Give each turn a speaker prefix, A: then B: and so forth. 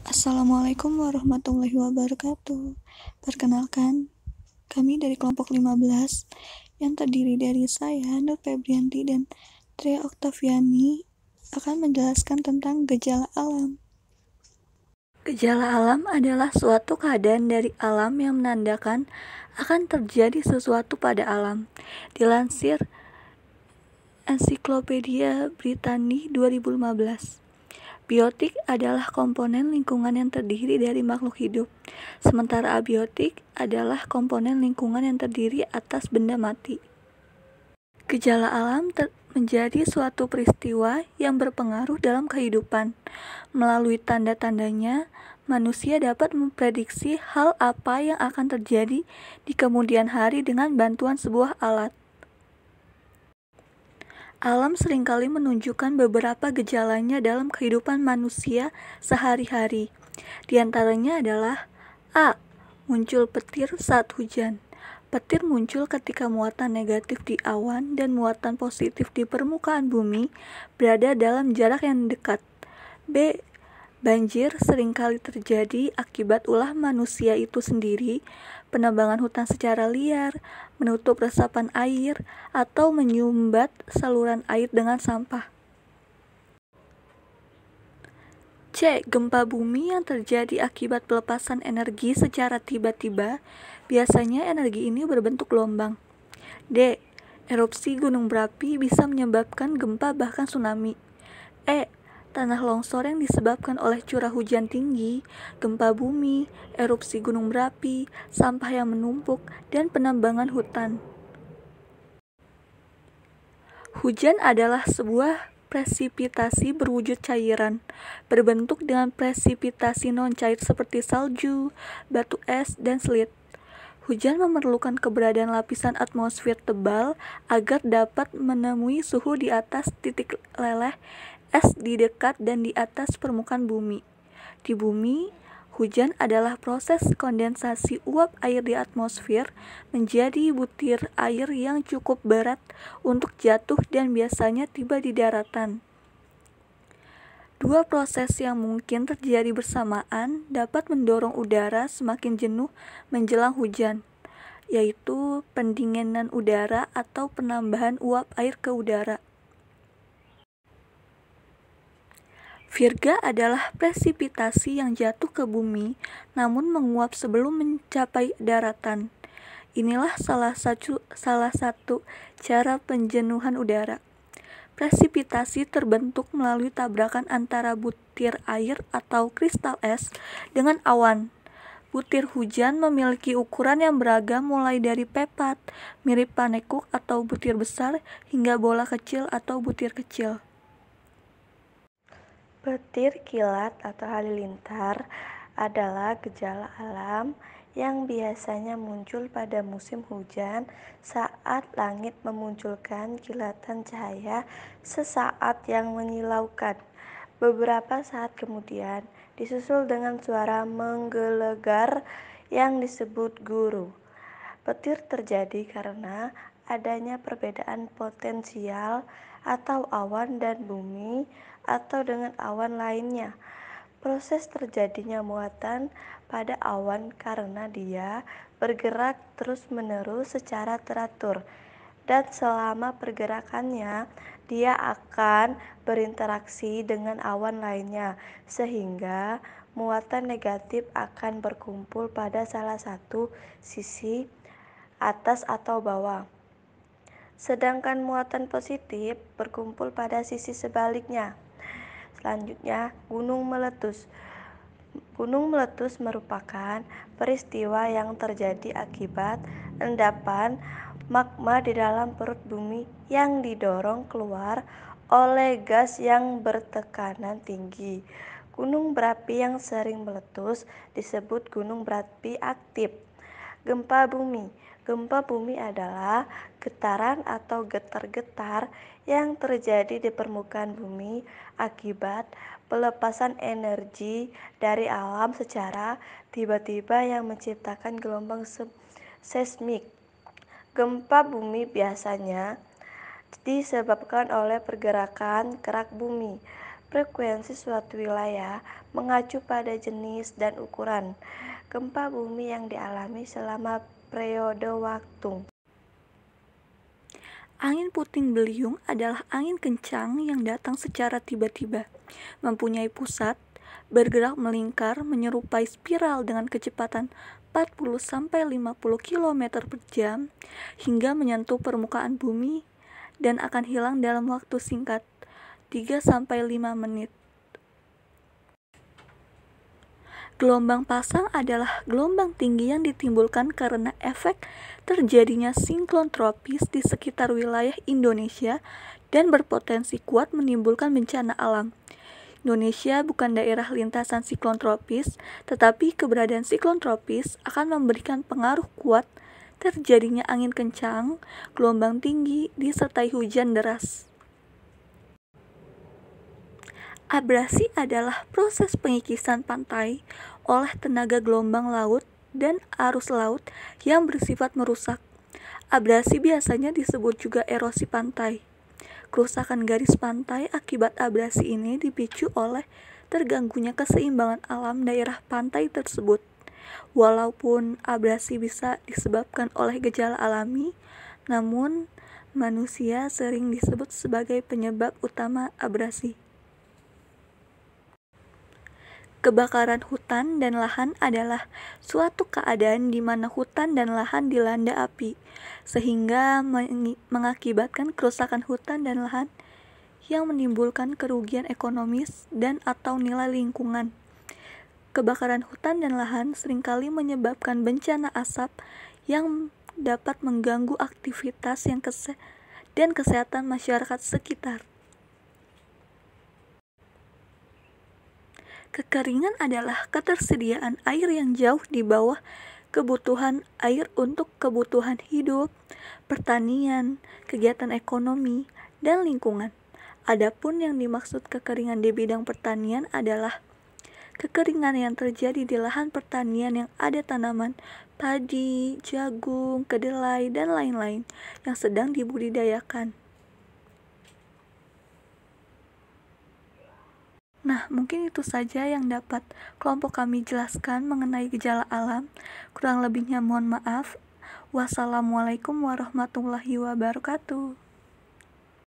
A: Assalamualaikum warahmatullahi wabarakatuh. Perkenalkan, kami dari kelompok 15 yang terdiri dari saya, Nur Febrianti dan Tria Oktaviani akan menjelaskan tentang gejala alam. Gejala alam adalah suatu keadaan dari alam yang menandakan akan terjadi sesuatu pada alam. Dilansir Ensiklopedia Britani 2015. Biotik adalah komponen lingkungan yang terdiri dari makhluk hidup, sementara abiotik adalah komponen lingkungan yang terdiri atas benda mati. Gejala alam menjadi suatu peristiwa yang berpengaruh dalam kehidupan. Melalui tanda-tandanya, manusia dapat memprediksi hal apa yang akan terjadi di kemudian hari dengan bantuan sebuah alat. Alam seringkali menunjukkan beberapa gejalanya dalam kehidupan manusia sehari-hari. Di antaranya adalah A. Muncul petir saat hujan. Petir muncul ketika muatan negatif di awan dan muatan positif di permukaan bumi berada dalam jarak yang dekat. B. Banjir seringkali terjadi akibat ulah manusia itu sendiri, penebangan hutan secara liar, menutup resapan air, atau menyumbat saluran air dengan sampah. C. Gempa bumi yang terjadi akibat pelepasan energi secara tiba-tiba, biasanya energi ini berbentuk gelombang. D. Erupsi gunung berapi bisa menyebabkan gempa bahkan tsunami. E. Tanah longsor yang disebabkan oleh curah hujan tinggi, gempa bumi, erupsi gunung berapi, sampah yang menumpuk, dan penebangan hutan. Hujan adalah sebuah presipitasi berwujud cairan, berbentuk dengan presipitasi non-cair seperti salju, batu es, dan selit. Hujan memerlukan keberadaan lapisan atmosfer tebal agar dapat menemui suhu di atas titik leleh es di dekat dan di atas permukaan bumi. Di bumi, hujan adalah proses kondensasi uap air di atmosfer menjadi butir air yang cukup berat untuk jatuh dan biasanya tiba di daratan. Dua proses yang mungkin terjadi bersamaan dapat mendorong udara semakin jenuh menjelang hujan, yaitu pendinginan udara atau penambahan uap air ke udara. Virga adalah presipitasi yang jatuh ke bumi namun menguap sebelum mencapai daratan. Inilah salah satu cara penjenuhan udara. Presipitasi terbentuk melalui tabrakan antara butir air atau kristal es dengan awan. Butir hujan memiliki ukuran yang beragam mulai dari pepat, mirip panekuk atau butir besar, hingga bola kecil atau butir kecil.
B: Petir, kilat, atau halilintar adalah gejala alam yang biasanya muncul pada musim hujan saat langit memunculkan kilatan cahaya sesaat yang menyilaukan. Beberapa saat kemudian disusul dengan suara menggelegar yang disebut guru. Petir terjadi karena adanya perbedaan potensial atau awan dan bumi atau dengan awan lainnya. Proses terjadinya muatan pada awan karena dia bergerak terus-menerus secara teratur, dan selama pergerakannya dia akan berinteraksi dengan awan lainnya, sehingga muatan negatif akan berkumpul pada salah satu sisi atas atau bawah. Sedangkan muatan positif berkumpul pada sisi sebaliknya. Selanjutnya, gunung meletus. Gunung meletus merupakan peristiwa yang terjadi akibat endapan magma di dalam perut bumi yang didorong keluar oleh gas yang bertekanan tinggi. Gunung berapi yang sering meletus disebut gunung berapi aktif. Gempa bumi. Gempa bumi adalah getaran atau getar-getar yang terjadi di permukaan bumi akibat pelepasan energi dari alam secara tiba-tiba yang menciptakan gelombang seismik. Gempa bumi biasanya disebabkan oleh pergerakan kerak bumi. Frekuensi suatu wilayah mengacu pada jenis dan ukuran gempa bumi yang dialami selama periode waktu.
A: Angin puting beliung adalah angin kencang yang datang secara tiba-tiba, mempunyai pusat, bergerak melingkar menyerupai spiral dengan kecepatan 40-50 km per jam hingga menyentuh permukaan bumi dan akan hilang dalam waktu singkat, 3-5 menit. Gelombang pasang adalah gelombang tinggi yang ditimbulkan karena efek terjadinya siklon tropis di sekitar wilayah Indonesia dan berpotensi kuat menimbulkan bencana alam. Indonesia bukan daerah lintasan siklon tropis, tetapi keberadaan siklon tropis akan memberikan pengaruh kuat terjadinya angin kencang, gelombang tinggi, disertai hujan deras. Abrasi adalah proses pengikisan pantai oleh tenaga gelombang laut dan arus laut yang bersifat merusak. Abrasi biasanya disebut juga erosi pantai. Kerusakan garis pantai akibat abrasi ini dipicu oleh terganggunya keseimbangan alam daerah pantai tersebut. Walaupun abrasi bisa disebabkan oleh gejala alami, namun manusia sering disebut sebagai penyebab utama abrasi. Kebakaran hutan dan lahan adalah suatu keadaan di mana hutan dan lahan dilanda api, sehingga mengakibatkan kerusakan hutan dan lahan yang menimbulkan kerugian ekonomis dan atau nilai lingkungan. Kebakaran hutan dan lahan seringkali menyebabkan bencana asap yang dapat mengganggu aktivitas dan kesehatan masyarakat sekitar. Kekeringan adalah ketersediaan air yang jauh di bawah kebutuhan air untuk kebutuhan hidup, pertanian, kegiatan ekonomi, dan lingkungan. Adapun yang dimaksud kekeringan di bidang pertanian adalah kekeringan yang terjadi di lahan pertanian yang ada tanaman padi, jagung, kedelai, dan lain-lain yang sedang dibudidayakan. Nah, mungkin itu saja yang dapat kelompok kami jelaskan mengenai gejala alam. Kurang lebihnya mohon maaf. Wassalamualaikum warahmatullahi wabarakatuh.